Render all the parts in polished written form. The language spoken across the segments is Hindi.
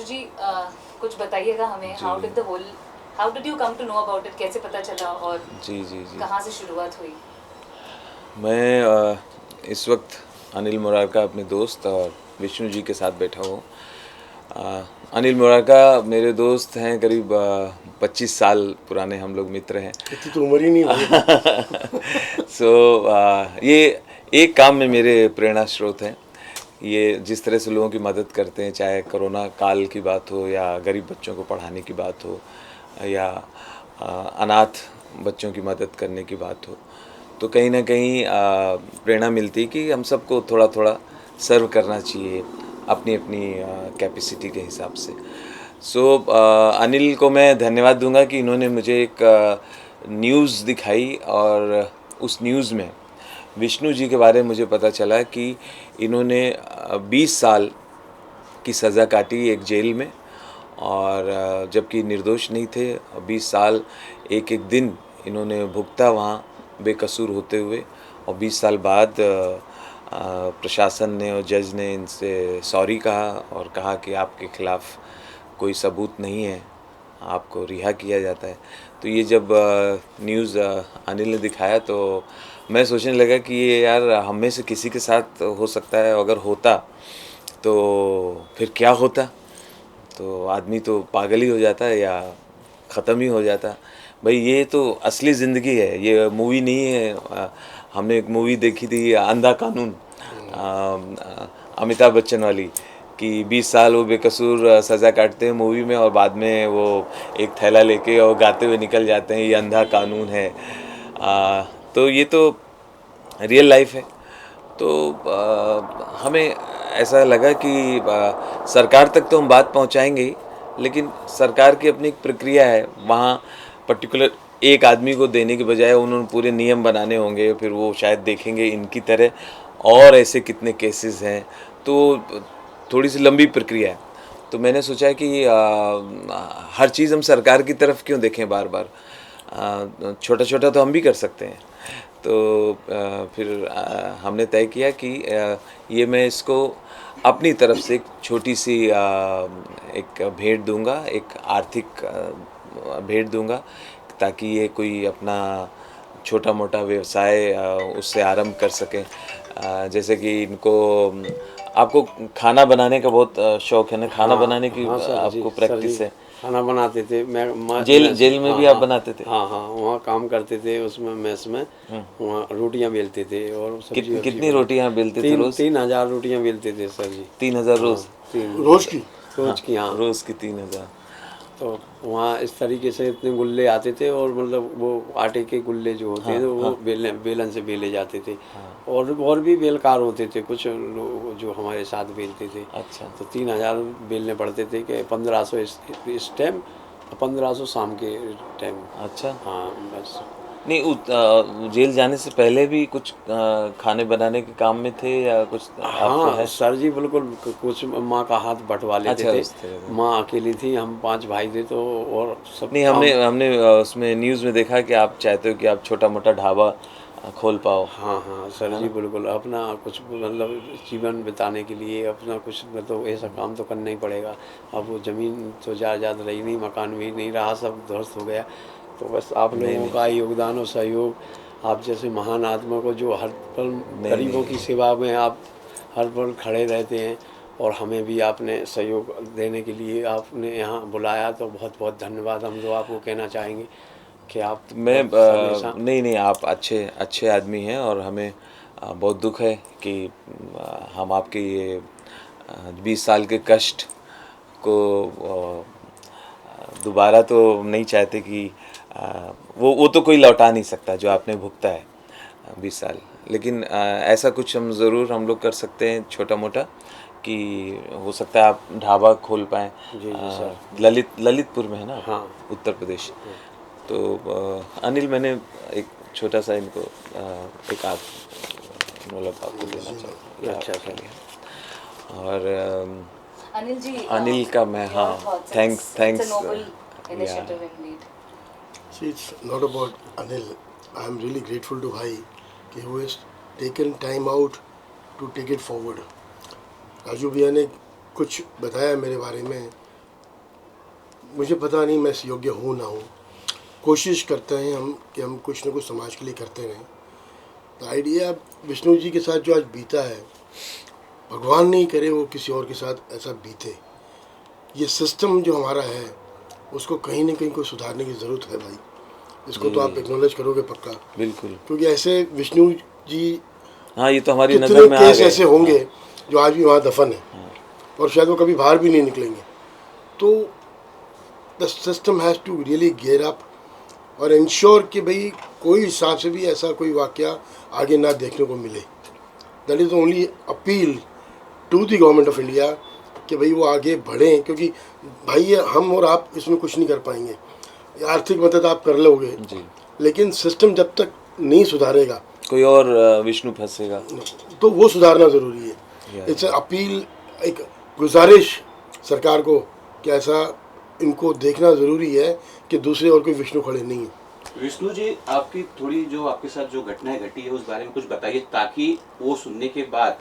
राजू जी कुछ बताइएगा हमें, how did you come to know about it, कैसे पता चला और जी जी जी कहाँ से शुरुआत हुई? मैं इस वक्त अनिल मुरारका अपने दोस्त और विष्णु जी के साथ बैठा हूँ। अनिल मुरारका मेरे दोस्त हैं, करीब 25 साल पुराने हम लोग मित्र हैं। इतनी तो उम्र ही नहीं हुई। ये एक काम में मेरे प्रेरणा स्रोत हैं। ये जिस तरह से लोगों की मदद करते हैं, चाहे कोरोना काल की बात हो या गरीब बच्चों को पढ़ाने की बात हो या अनाथ बच्चों की मदद करने की बात हो, तो कहीं ना कहीं प्रेरणा मिलती कि हम सबको थोड़ा थोड़ा सर्व करना चाहिए अपनी अपनी कैपेसिटी के हिसाब से। अनिल को मैं धन्यवाद दूंगा कि इन्होंने मुझे एक न्यूज़ दिखाई और उस न्यूज़ में विष्णु जी के बारे में मुझे पता चला कि इन्होंने 20 साल की सज़ा काटी एक जेल में, और जबकि निर्दोष नहीं थे। 20 साल एक एक दिन इन्होंने भुगता वहाँ बेकसूर होते हुए, और 20 साल बाद प्रशासन ने और जज ने इनसे सॉरी कहा और कहा कि आपके ख़िलाफ़ कोई सबूत नहीं है, आपको रिहा किया जाता है। तो ये जब न्यूज़ अनिल ने दिखाया तो मैं सोचने लगा कि ये यार हम में से किसी के साथ हो सकता है, अगर होता तो फिर क्या होता। तो आदमी तो पागल ही हो जाता है या ख़त्म ही हो जाता। भाई ये तो असली ज़िंदगी है, ये मूवी नहीं है। हमने एक मूवी देखी थी अंधा कानून, अमिताभ बच्चन वाली, कि 20 साल वो बेकसूर सज़ा काटते हैं मूवी में और बाद में वो एक थैला लेके और गाते हुए निकल जाते हैं, ये अंधा कानून है। तो ये तो रियल लाइफ है। तो हमें ऐसा लगा कि सरकार तक तो हम बात पहुंचाएंगे ही, लेकिन सरकार की अपनी एक प्रक्रिया है। वहाँ पर्टिकुलर एक आदमी को देने के बजाय उन्होंने पूरे नियम बनाने होंगे, फिर वो शायद देखेंगे इनकी तरह और ऐसे कितने केसेस हैं, तो थोड़ी सी लंबी प्रक्रिया है। तो मैंने सोचा कि हर चीज़ हम सरकार की तरफ क्यों देखें बार बार, छोटा छोटा तो हम भी कर सकते हैं। तो फिर हमने तय किया कि ये मैं इसको अपनी तरफ से एक छोटी सी एक भेंट दूंगा, एक आर्थिक भेंट दूंगा, ताकि ये कोई अपना छोटा मोटा व्यवसाय उससे आरंभ कर सकें। जैसे कि इनको आपको खाना बनाने का बहुत शौक है ना, खाना बनाने की आपको प्रैक्टिस है। खाना बनाते थे। जेल में भी आप बनाते थे? हाँ हाँ, वहाँ काम करते थे उसमें, मेस में। वहाँ रोटियाँ बेलते थे और कितनी रोटियाँ बेलते थे रोज? 3000 रोटियाँ बेलते थे सर जी। 3000 रोज? रोज की? रोज की, हाँ, रोज की 3000। तो वहाँ इस तरीके से इतने गुल्ले आते थे, और मतलब वो आटे के गुल्ले जो होते हैं वो बेलन से बेले जाते थे। और भी बेलकार होते थे कुछ लोग जो हमारे साथ बेलते थे। अच्छा। तो 3000 बेलने पड़ते थे कि 1500 इस टाइम, 1500 शाम के टाइम। अच्छा। हाँ बस। नहीं, जेल जाने से पहले भी कुछ खाने बनाने के काम में थे या कुछ आपको हाँ है? सर जी बिल्कुल, कुछ माँ का हाथ बंटवा लेते थे। माँ अकेली थी, हम 5 भाई थे, तो और सब नहीं, हमने उसमें न्यूज़ में देखा कि आप चाहते हो कि आप छोटा मोटा ढाबा खोल पाओ। हाँ हाँ सर जी बिल्कुल, अपना कुछ मतलब जीवन बिताने के लिए अपना कुछ मतलब ऐसा काम तो करना ही पड़ेगा। अब वो ज़मीन तो जायदाद रही नहीं, मकान भी नहीं रहा, सब ध्वस्त हो गया। तो बस आप लोगों का योगदान और सहयोग, आप जैसे महान आत्मा को जो हर पल गरीबों की सेवा में आप हर पल खड़े रहते हैं, और हमें भी आपने सहयोग देने के लिए आपने यहाँ बुलाया, तो बहुत बहुत धन्यवाद हम तो आपको कहना चाहेंगे कि आप नहीं, आप अच्छे आदमी हैं, और हमें बहुत दुख है कि हम आपके ये 20 साल के कष्ट को दोबारा तो नहीं चाहते कि वो तो कोई लौटा नहीं सकता जो आपने भुगता है 20 साल। लेकिन ऐसा कुछ हम लोग कर सकते हैं छोटा मोटा, कि हो सकता है आप ढाबा खोल पाएँ। ललितपुर में है ना? हाँ, उत्तर प्रदेश। तो अनिल, मैंने एक छोटा सा इनको एक आध मतलब आपको देना चाहूँगा। अच्छा सर। और अनिल जी, अनिल का मैं, हाँ, thanks. See, it's not about Anil. I am really grateful to Bhai who has taken time out to take it forward. Raju भैया ने कुछ बताया मेरे बारे में, मुझे पता नहीं मैं इस योग्य हूँ ना हूँ। कोशिश करते हैं हम कि हम कुछ ना कुछ समाज के लिए करते रहें। तो आइडिया विष्णु जी के साथ जो आज बीता है, भगवान नहीं करे वो किसी और के साथ ऐसा बीते। ये सिस्टम जो हमारा है उसको कहीं ना कहीं को सुधारने की ज़रूरत है भाई। इसको तो आप एक्नॉलेज करोगे पक्का। बिल्कुल। क्योंकि ऐसे विष्णु जी हाँ, ये तो हमारी कितने नज़र में आ केस गए। ऐसे होंगे जो आज भी वहाँ दफन है और शायद वो कभी बाहर भी नहीं निकलेंगे। तो the system has to really gear up और इंश्योर कि भाई कोई हिसाब से भी ऐसा कोई वाकया आगे ना देखने को मिले। That is the only appeal to the government of India कि भाई वो आगे बढ़ें। क्योंकि भाई ये हम और आप इसमें कुछ नहीं कर पाएंगे। आर्थिक मदद आप कर लोगे जी। लेकिन सिस्टम जब तक नहीं सुधारेगा कोई और विष्णु फंसेगा। तो वो सुधारना ज़रूरी है। इट्स अपील, एक गुजारिश सरकार को कि ऐसा इनको देखना ज़रूरी है कि दूसरे और कोई विष्णु खड़े नहीं है। विष्णु जी, आपकी थोड़ी जो आपके साथ जो घटनाएं घटी है उस बारे में कुछ बताइए, ताकि वो सुनने के बाद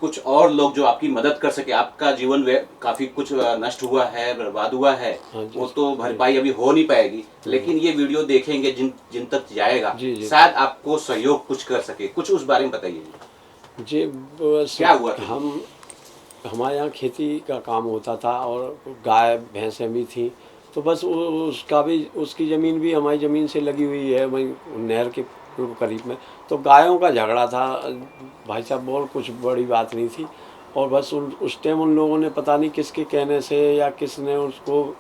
कुछ और लोग जो आपकी मदद कर सके। आपका जीवन काफी कुछ नष्ट हुआ है, बर्बाद हुआ है, वो तो भरपाई अभी हो नहीं पाएगी, लेकिन ये वीडियो देखेंगे जिन तक जाएगा, शायद आपको सहयोग कुछ कर सके। कुछ उस बारे में बताइए जी। क्या हुआ था? हमारे यहाँ खेती का काम होता था और गाय भैंसें भी थी। तो बस उसका भी, उसकी ज़मीन भी हमारी ज़मीन से लगी हुई है वहीं नहर के करीब में। तो गायों का झगड़ा था भाई साहब, और कुछ बड़ी बात नहीं थी। और बस उस टाइम उन लोगों ने पता नहीं किसके कहने से या किसने उसको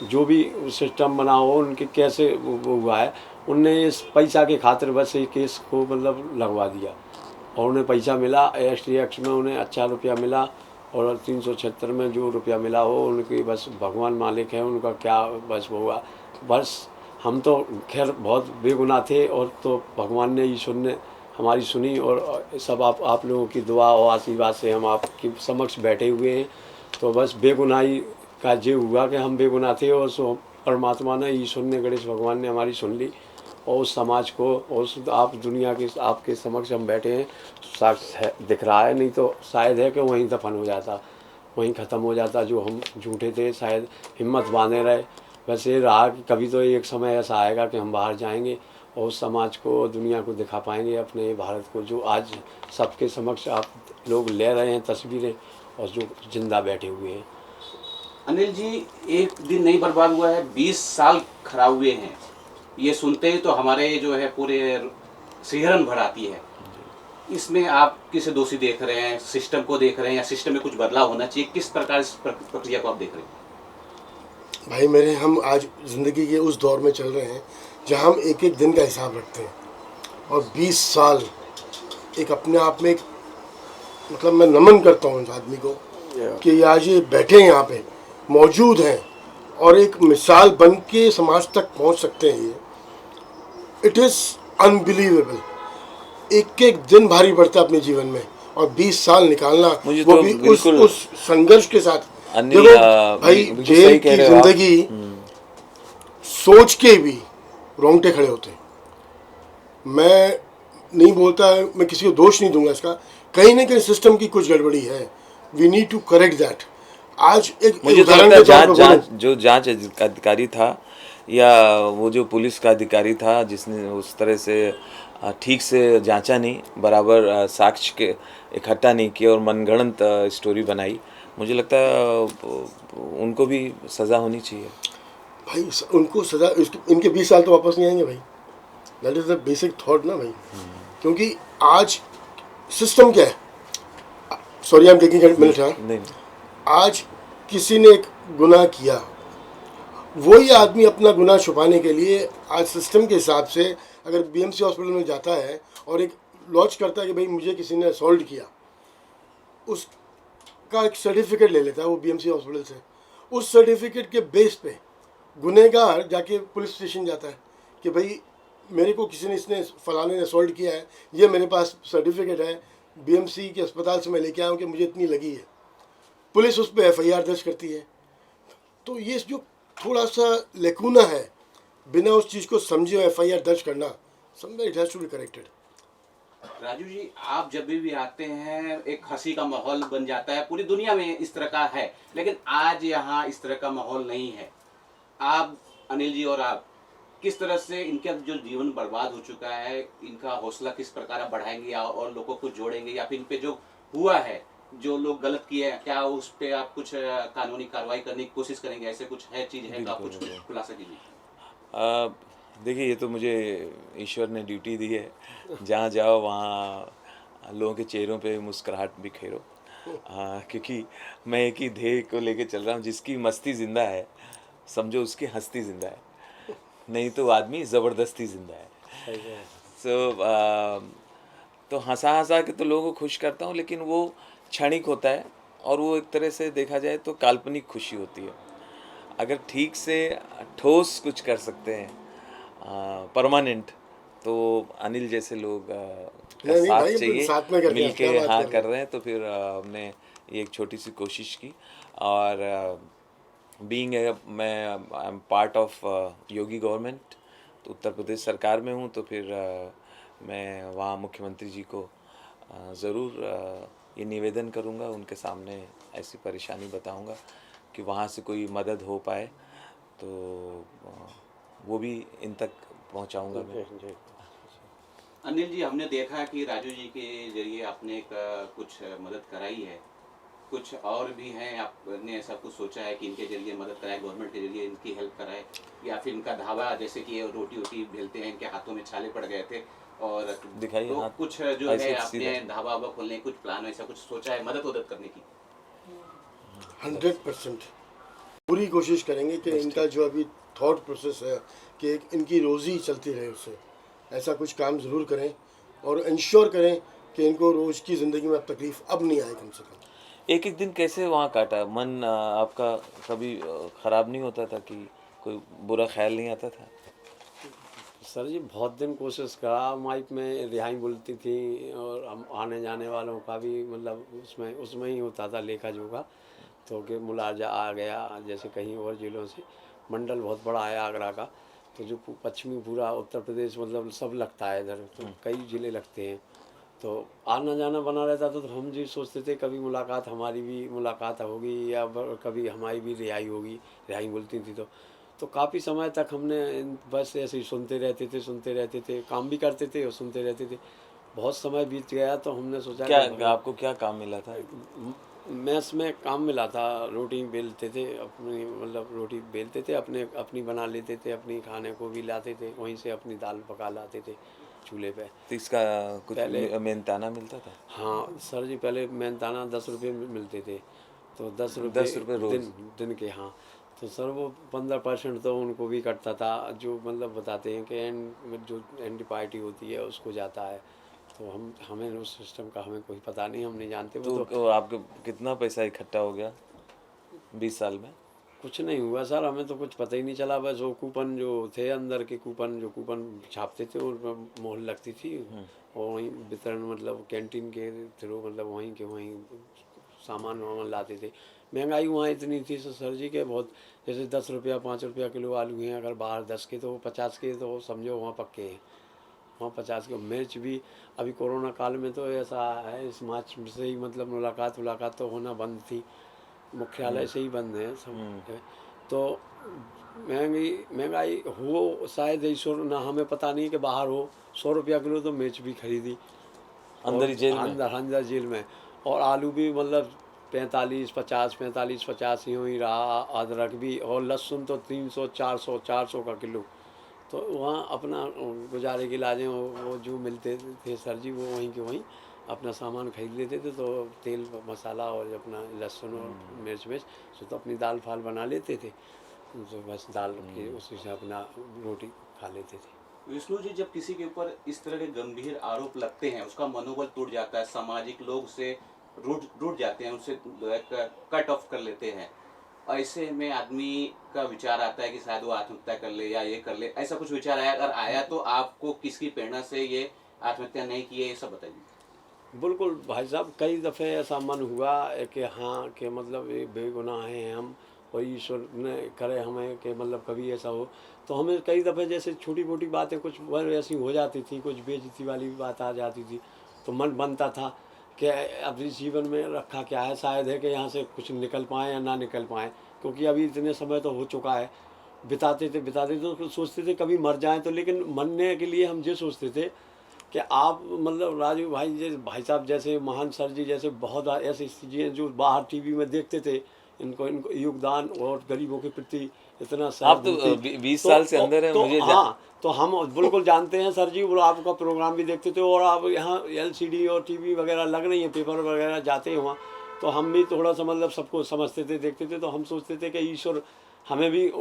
जो भी सिस्टम बना हो उनके कैसे वो हुआ है, उनने इस पैसा के खातिर बस ये केस को मतलब लगवा दिया। और उन्हें पैसा मिला, STX में उन्हें अच्छा रुपया मिला और 376 में जो रुपया मिला हो उनकी बस भगवान मालिक है उनका, क्या बस हुआ। बस हम तो खैर बहुत बेगुनाह थे और तो भगवान ने, ईश्वर ने हमारी सुनी और सब आप लोगों की दुआ और आशीर्वाद से हम आपके समक्ष बैठे हुए हैं। तो बस बेगुनाही का ये हुआ कि हम बेगुनाह थे और सो परमात्मा ने, ईश्वर ने, गणेश भगवान ने हमारी सुन ली और उस समाज को, और आप दुनिया के आपके समक्ष हम बैठे हैं, साक्ष्य दिख रहा है। नहीं तो शायद है कि वहीं दफन हो जाता, वहीं ख़त्म हो जाता। जो हम झूठे थे, शायद हिम्मत बांधे रहे। वैसे ये रहा कि कभी तो एक समय ऐसा आएगा कि हम बाहर जाएंगे और उस समाज को, दुनिया को दिखा पाएंगे, अपने भारत को, जो आज सबके समक्ष आप लोग ले रहे हैं तस्वीरें और जो जिंदा बैठे हुए हैं। अनिल जी, एक दिन नहीं बर्बाद हुआ है, 20 साल खराब हुए हैं। ये सुनते ही तो हमारे जो है पूरे सिहरन भर आती है। इसमें आप किसे दोषी देख रहे हैं? सिस्टम को देख रहे हैं या सिस्टम में कुछ बदलाव होना चाहिए? किस प्रकार इस प्रक्रिया को आप देख रहे हैं? भाई मेरे, हम आज ज़िंदगी के उस दौर में चल रहे हैं जहाँ हम एक एक दिन का हिसाब रखते हैं और 20 साल एक अपने आप में एक, मतलब मैं नमन करता हूँ इस आदमी को कि आज ये बैठे हैं यहाँ पे, मौजूद हैं और एक मिसाल बन के समाज तक पहुँच सकते हैं। ये इट इज़ अनबिलीवेबल। एक एक दिन भारी पड़ता है अपने जीवन में और 20 साल निकालना, वो तो भी उस संघर्ष के साथ। अनिल, देखो भाई, जेल की जिंदगी सोच के भी रोंगटे खड़े होते हैं। मैं नहीं बोलता, मैं किसी को दोष नहीं दूंगा इसका, कहीं ना कहीं सिस्टम की कुछ गड़बड़ी है। We need to correct that. आज एक मुझे तो उदाहरण लगता है के तौर पर जो जांच अधिकारी था या वो जो पुलिस का अधिकारी था जिसने उस तरह से ठीक से जांचा नहीं, बराबर साक्ष्य के इकट्ठा नहीं किया और मनगढ़ंत स्टोरी बनाई, मुझे लगता है उनको भी सज़ा होनी चाहिए भाई। उनको सजा, इनके 20 साल तो वापस नहीं आएंगे भाई। That is the basic thought ना भाई। क्योंकि आज सिस्टम क्या है, sorry I am taking a minute. हाँ, नहीं। आज किसी ने एक गुनाह किया, वही आदमी अपना गुनाह छुपाने के लिए आज सिस्टम के हिसाब से अगर BMC हॉस्पिटल में जाता है और एक लॉन्च करता है कि भाई मुझे किसी ने असॉल्ट किया, उसका एक सर्टिफिकेट ले लेता है वो BMC हॉस्पिटल से। उस सर्टिफिकेट के बेस पे गुनहगार जाके पुलिस स्टेशन जाता है कि भाई मेरे को किसी ने, इसने फलाने ने असॉल्ट किया है, ये मेरे पास सर्टिफिकेट है, BMC के अस्पताल से मैं लेके आया हूँ कि मुझे इतनी लगी है। पुलिस उस पर FIR दर्ज करती है। तो ये जो थोड़ा सा लेकुना है, बिना उस चीज़ को समझे FIR दर्ज करना, समझे, it has to be corrected. Raju ji, आप जब भी आते हैं एक हंसी का माहौल बन जाता है, पूरी दुनिया में इस तरह का है, लेकिन आज यहाँ इस तरह का माहौल नहीं है। आप अनिल जी और आप किस तरह से इनका जो जीवन बर्बाद हो चुका है, इनका हौसला किस प्रकार आप बढ़ाएंगे या और लोगों को जोड़ेंगे, या फिर इन पे जो हुआ है, जो लोग गलत किए हैं, क्या उस पे आप कुछ कानूनी कार्रवाई करने की कोशिश करेंगे? ऐसे कुछ है चीज़ है तो आप बिल्कुल, कुछ बिल्कुल। खुलासा कीजिए। देखिए, ये तो मुझे ईश्वर ने ड्यूटी दी है, जहाँ जाओ वहाँ लोगों के चेहरों पे मुस्कुराहट बिखेरो। क्योंकि मैं एक ही ध्येय को लेके चल रहा हूँ, जिसकी मस्ती ज़िंदा है, समझो उसकी हस्ती ज़िंदा है, नहीं तो आदमी ज़बरदस्ती ज़िंदा है। सही है। तो हँसा-हँसा के तो लोगों को खुश करता हूँ, लेकिन वो क्षणिक होता है और वो एक तरह से देखा जाए तो काल्पनिक खुशी होती है। अगर ठीक से ठोस कुछ कर सकते हैं परमानेंट, तो अनिल जैसे लोग का नहीं साथ भाई, अपन चाहिए, साथ में करते हैं, मिलके क्या बात हाँ कर रहे कर हैं। रहे हैं। तो फिर हमने ये एक छोटी सी कोशिश की। और बीइंग मैं I am part of Yogi government, तो उत्तर प्रदेश सरकार में हूँ। तो फिर मैं वहाँ मुख्यमंत्री जी को ज़रूर ये निवेदन करूँगा, उनके सामने ऐसी परेशानी बताऊँगा कि वहाँ से कोई मदद हो पाए, तो वो भी इन तक पहुँचाऊँगा मैं। जी। अनिल जी, हमने देखा कि राजू जी के जरिए आपने एक कुछ मदद कराई है, कुछ और भी हैं, आपने ऐसा कुछ सोचा है कि इनके जरिए मदद कराए, गवर्नमेंट के जरिए इनकी हेल्प कराए, या फिर इनका ढाबा, जैसे कि ये रोटी वोटी बेलते हैं, इनके हाथों में छाले पड़ गए थे, और दिखाइए तो हाथ, कुछ जो ऐसे है सीधा। आपने ढाबा वाबा खोलने की कुछ प्लान ऐसा कुछ सोचा है मदद वदद करने की? 100% पूरी कोशिश करेंगे कि इनका जो अभी थॉट प्रोसेस है कि इनकी रोज़ी चलती रहे, उससे ऐसा कुछ काम ज़रूर करें और इंश्योर करें कि इनको रोज़ की ज़िंदगी में अब तकलीफ़ अब नहीं आए कम से कम। एक एक दिन कैसे वहाँ काटा? मन आपका कभी ख़राब नहीं होता था कि कोई बुरा ख्याल नहीं आता था? सर जी, बहुत दिन कोशिश करा, माइक में रिहाई बोलती थी और हम आने जाने वालों का भी मतलब उसमें उसमें ही होता था लेखा जोखा। तो कि मुलाजा आ गया, जैसे कहीं और ज़िलों से मंडल बहुत बड़ा है आगरा का, तो जो पश्चिमी पूरा उत्तर प्रदेश मतलब सब लगता है इधर, तो कई ज़िले लगते हैं, तो आना जाना बना रहता था। तो हम जी सोचते थे कभी मुलाकात, हमारी भी मुलाकात होगी या कभी हमारी भी रिहाई होगी, रिहाई बोलती थी। तो काफ़ी समय तक हमने बस ऐसे ही सुनते रहते थे, काम भी करते थे और सुनते रहते थे। बहुत समय बीत गया तो हमने सोचा क्या कि भगवान, आपको क्या काम मिला था? मैस में काम मिला था, रोटी बेलते थे अपनी, मतलब रोटी बेलते थे अपने, अपनी बना लेते थे, अपनी खाने को भी लाते थे, वहीं से अपनी दाल पका लाते थे चूल्हे पे। तो इसका कुछ पहले मेहनताना मिलता था? हाँ सर जी, पहले मेहनताना 10 रुपये मिलते थे, तो 10 रुपये 10 रुपये रोज़? दिन के। हाँ, तो सर वो 15% तो उनको भी कटता था, जो मतलब बताते हैं कि जो एंटी पार्टी होती है उसको जाता है। तो हमें उस सिस्टम का हमें कोई पता नहीं, हम नहीं जानते। वो तो आपके कितना पैसा इकट्ठा हो गया 20 साल में? कुछ नहीं हुआ सर, हमें तो कुछ पता ही नहीं चला। बस वो कूपन जो थे अंदर के कूपन, जो कूपन छापते थे उनमें मोहर लगती थी, और वहीं वितरण मतलब कैंटीन के थ्रू मतलब वहीं के वहीं सामान वामान लाते थे। महंगाई वहाँ इतनी थी सर जी के बहुत, जैसे 10 रुपया 5 रुपया किलो आलू हैं, अगर बाहर 10 के तो 50 के, तो समझो वहाँ पक्के हैं, वहाँ 50 के। मिर्च भी अभी कोरोना काल में तो ऐसा है, इस मार्च से ही मतलब मुलाकात तो होना बंद थी, मुख्यालय से ही बंद है सब है। तो महंगाई हो शायद ईश्वर ना, हमें पता नहीं कि बाहर हो। 100 रुपया किलो तो मिर्च भी खरीदी अंदर ही जेल में? अंदर जेल में। और आलू भी मतलब 45 50 यूँ ही रहा, अदरक भी, और लहसुन तो 300 400 का किलो। तो वहाँ अपना गुजारे के इलाजे वो जो मिलते थे सर जी, वो वहीं के वहीं अपना सामान खरीद लेते थे। तो तेल मसाला और अपना लहसुन और मिर्च तो अपनी दाल फाल बना लेते थे, तो बस दाल के उसी से अपना रोटी खा लेते थे। विष्णु जी, जब किसी के ऊपर इस तरह के गंभीर आरोप लगते हैं, उसका मनोबल टूट जाता है, सामाजिक लोग से रूठ जाते हैं, उससे कट ऑफ कर लेते हैं, ऐसे में आदमी का विचार आता है कि शायद वो आत्महत्या कर ले या ये कर ले, ऐसा कुछ विचार आया? अगर आया तो आपको किसकी प्रेरणा से ये आत्महत्या नहीं की है, ये सब बताइए। बिल्कुल भाई साहब, कई दफ़े ऐसा मन हुआ है कि हाँ, कि मतलब ये बेगुनाह हैं हम, और ईश्वर ने करे हमें कि मतलब कभी ऐसा हो। तो हमें कई दफ़े जैसे छोटी मोटी बातें कुछ ऐसी हो जाती थी, कुछ बेइज्जती वाली भी बात आ जाती थी, तो मन बनता था कि अब इस जीवन में रखा क्या है, शायद है कि यहाँ से कुछ निकल पाएँ या ना निकल पाएँ, क्योंकि अभी इतने समय तो हो चुका है। बिताते थे तो सोचते थे कभी मर जाएं तो, लेकिन मरने के लिए हम ये सोचते थे कि आप मतलब राजू भाई जैसे भाई साहब जैसे महान सर जी जैसे बहुत ऐसी चीज़ें जो बाहर टीवी में देखते थे, इनको योगदान और गरीबों के प्रति इतना आप तो सहानुभूति। 20 साल से अंदर हैं, मुझे हाँ, तो हम बिल्कुल जानते हैं सर जी, वो आपका प्रोग्राम भी देखते थे और आप यहाँ LCD और टीवी वगैरह लग रही है, पेपर वगैरह जाते हैं वहाँ, तो हम भी थोड़ा सा मतलब सबको समझते थे, देखते थे, तो हम सोचते थे कि ईश्वर हमें भी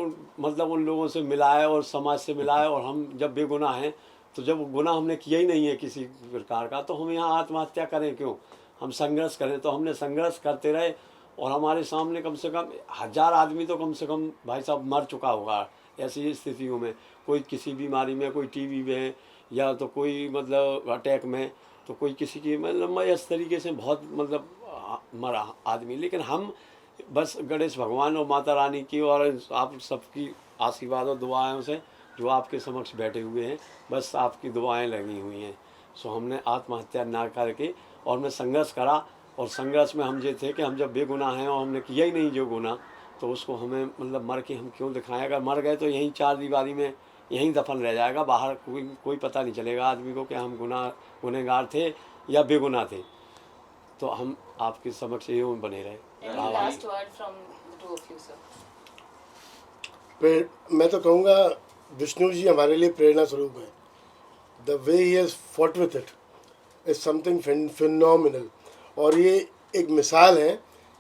मतलब उन लोगों से मिलाए और समाज से मिलाए, और हम जब बेगुनाह हैं तो जब गुनाह हमने किया ही नहीं है किसी प्रकार का, तो हम यहाँ आत्महत्या करें क्यों, हम संघर्ष करें। तो हमने संघर्ष करते रहे और हमारे सामने कम से कम 1000 आदमी तो कम से कम भाई साहब मर चुका होगा ऐसी स्थितियों में, कोई किसी बीमारी में, कोई टीबी में, या तो कोई मतलब अटैक में, तो कोई किसी की मतलब इस तरीके से बहुत मतलब मरा आदमी। लेकिन हम बस गणेश भगवान और माता रानी की और आप सबकी आशीर्वाद और दुआओं से जो आपके समक्ष बैठे हुए हैं, बस आपकी दुआएं लगी हुई हैं। सो हमने आत्महत्या ना करके और मैं संघर्ष करा, और संघर्ष में हम ये थे कि हम जब बेगुनाह हैं और हमने किया ही नहीं जो गुनाह, तो उसको हमें मतलब मर के हम क्यों दिखाएं। अगर मर गए तो यहीं 4 दीवारी में यहीं दफन रह जाएगा, बाहर कोई पता नहीं चलेगा आदमी को कि हम गुनहगार थे या बेगुनाह थे। तो हम आपके समक्ष ये बने रहे। Any last word from the two of you, sir? मैं तो कहूँगा विष्णु जी हमारे लिए प्रेरणा स्वरूप है। The way he has fought with it is something phenomenal. और ये एक मिसाल है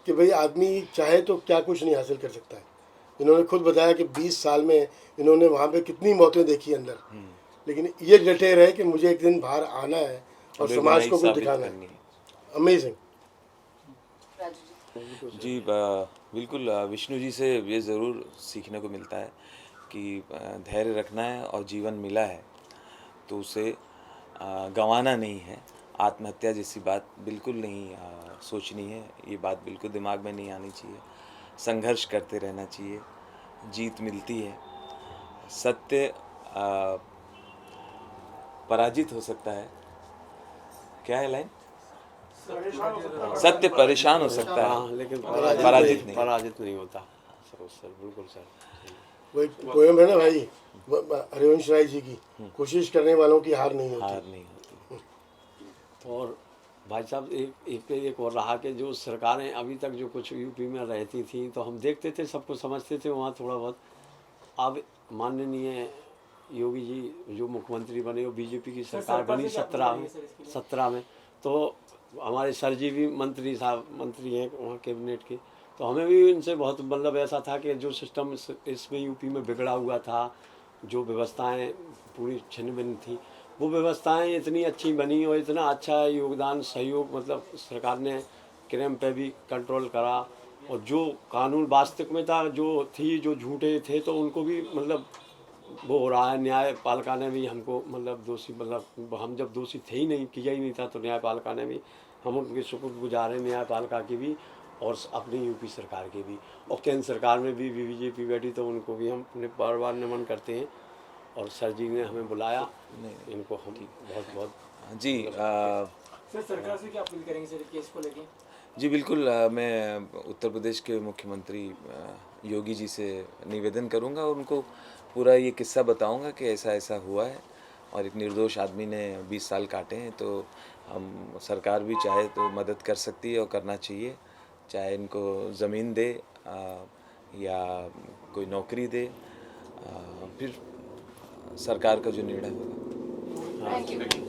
कि भाई आदमी चाहे तो क्या कुछ नहीं हासिल कर सकता है। इन्होंने खुद बताया कि 20 साल में इन्होंने वहाँ पे कितनी मौतें देखी अंदर, लेकिन ये डटे रहे कि मुझे एक दिन बाहर आना है और समाज को कुछ दिखाना है। अमेजिंग। राजू जी। जी बिल्कुल, विष्णु जी से ये ज़रूर सीखने को मिलता है कि धैर्य रखना है और जीवन मिला है तो उसे गंवाना नहीं है। आत्महत्या जैसी बात बिल्कुल नहीं सोचनी है, ये बात बिल्कुल दिमाग में नहीं आनी चाहिए। संघर्ष करते रहना चाहिए, जीत मिलती है। सत्य पराजित हो सकता है, क्या है लाइन, सत्य परेशान हो सकता है, हाँ, लेकिन पराजित नहीं होता। सर बिल्कुल सर। वही पोएम है ना भाई हरिवंश राय जी की, कोशिश करने वालों की हार नहीं होती। हार नहीं होती। और भाई साहब एक और रहा कि जो सरकारें अभी तक जो कुछ यूपी में रहती थी तो हम देखते थे, सबको समझते थे वहाँ थोड़ा बहुत। अब माननीय योगी जी जो मुख्यमंत्री बने, वो बीजेपी की सरकार बनी 17 में, तो हमारे सर जी भी मंत्री हैं वहाँ कैबिनेट के, तो हमें भी इनसे बहुत मतलब ऐसा था कि जो सिस्टम इसमें यूपी में बिगड़ा हुआ था, जो व्यवस्थाएं पूरी छिन्न भिन्न थी, वो व्यवस्थाएं इतनी अच्छी बनी और इतना अच्छा योगदान सहयोग मतलब सरकार ने क्राइम पे भी कंट्रोल करा, और जो कानून वास्तविक में था जो थी जो झूठे थे तो उनको भी मतलब वो हो रहा है। न्यायपालिका ने भी हमको मतलब दोषी मतलब हम जब दोषी थे ही नहीं, किया ही नहीं था, तो न्यायपालिका ने भी हम उनके शुक्रगुजार हैं न्यायपालिका की भी और अपनी यूपी सरकार की भी। और केंद्र सरकार में भी बीजेपी बैठी तो उनको भी हम अपने बार बार नमन करते हैं। और सर जी ने हमें बुलाया, इनको हम बहुत बहुत जी सर सरकार से क्या अपील करेंगे सर केस को लेके? जी बिल्कुल, मैं उत्तर प्रदेश के मुख्यमंत्री योगी जी से निवेदन करूंगा और उनको पूरा ये किस्सा बताऊंगा कि ऐसा ऐसा हुआ है और एक निर्दोष आदमी ने 20 साल काटे हैं, तो हम सरकार भी चाहे तो मदद कर सकती है और करना चाहिए, चाहे इनको ज़मीन दे या कोई नौकरी दे, फिर सरकार का जो निर्णय होगा। Thank you.